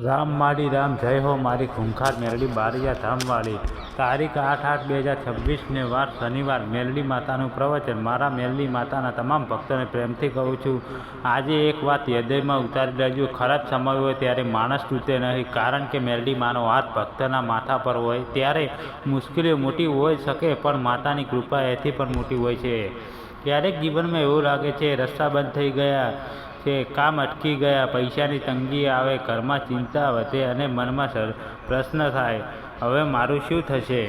રામ માડી રામ જય હો મારી ખૂંખાર મેરડી બારિયા ધામવાળી તારીખ 8/8/2026 વાર શનિવાર મેરડી માતાનું પ્રવચન મારા મેરડી માતાના તમામ ભક્તોને પ્રેમથી કહું છું। આજે એક વાત હૃદયમાં ઉતારી લેજો। ખરાબ સમય હોય ત્યારે માણસ તૂટે નહીં, કારણ કે મેરડી માનો હાથ ભક્તના માથા પર હોય ત્યારે મુશ્કેલીઓ મોટી હોઈ શકે, પણ માતાની કૃપા એથી પણ મોટી હોય છે। ક્યારેક જીવનમાં એવું લાગે છે રસ્તા બંધ થઈ ગયા છે, કામ અટકી ગયા, પૈસાની તંગી આવે, ઘરમાં ચિંતા વધે અને મનમાં પ્રશ્ન થાય, હવે મારું શું થશે?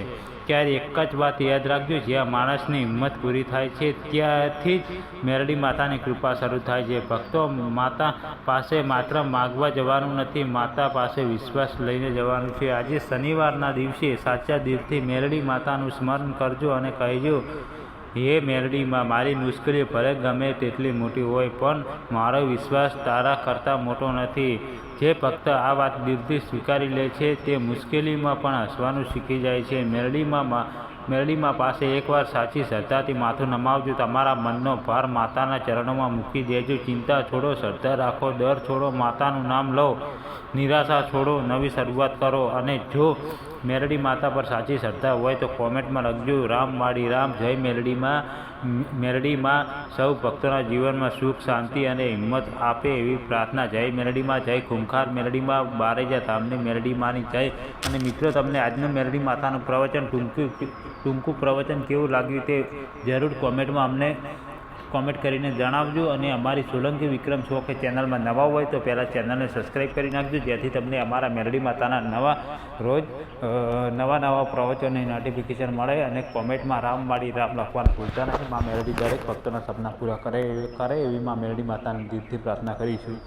ત્યારે એક જ વાત યાદ રાખજો, જ્યાં માણસની હિંમત પૂરી થાય છે ત્યાંથી જ મેરડી માતાની કૃપા શરૂ થાય છે। ભક્તો, માતા પાસે માત્ર માગવા જવાનું નથી, માતા પાસે વિશ્વાસ લઈને જવાનું છે। આજે શનિવારના દિવસે સાચા દિલથી મેરડી માતાનું સ્મરણ કરજો અને કહેજો, હે મેરડી માં, મારી મુશ્કેલી ભલે ગમે તેટલી મોટી હોય, પણ મારો વિશ્વાસ તારા કરતાં મોટો નથી। જે ભક્ત આ વાત દિલથી સ્વીકારી લે છે તે મુશ્કેલીમાં પણ હસવાનું શીખી જાય છે। મેરડીમાં પાસે એકવાર સાચી શ્રદ્ધાથી માથું નમાવજો, તમારા મનનો ભાર માતાના ચરણોમાં મૂકી દેજો। ચિંતા છોડો, શ્રદ્ધા રાખો, ડર છોડો, માતાનું નામ લો, નિરાશા છોડો, નવી શરૂઆત કરો। અને જો મેરડી માતા પર સાચી શ્રદ્ધા હોય તો કોમેન્ટમાં લખજો, રામ માડી રામ જય મેરડીમાં। મેરડીમાં સૌ ભક્તોના જીવનમાં સુખ, શાંતિ અને હિંમત આપે એવી પ્રાર્થના। જય મેરડીમાં, જય ખૂંખાર મેરડીમાં, બારેજા ધામની મેરડીમાંની જય। અને મિત્રો, તમને આજનું મેરડી માતાનું પ્રવચન ટૂંકું પ્રવચન કેવું લાગ્યું તે જરૂર કોમેન્ટ કરીને જણાવજો। અને અમારી સોલંકી વિક્રમ શો કે ચેનલમાં નવા હોય તો પહેલાં ચેનલને સબસ્ક્રાઈબ કરી નાખજો, જેથી તમને અમારા મેરડી માતાના રોજ નવા પ્રવચનની નોટિફિકેશન મળે। અને કોમેન્ટમાં રામ માડી રામ લખવાનું ભૂલતા નહીં। મા મેરડી દરેક ભક્તોના સપના પૂરા કરે એવી મા મેરડી માતાની દિલથી પ્રાર્થના કરીશું।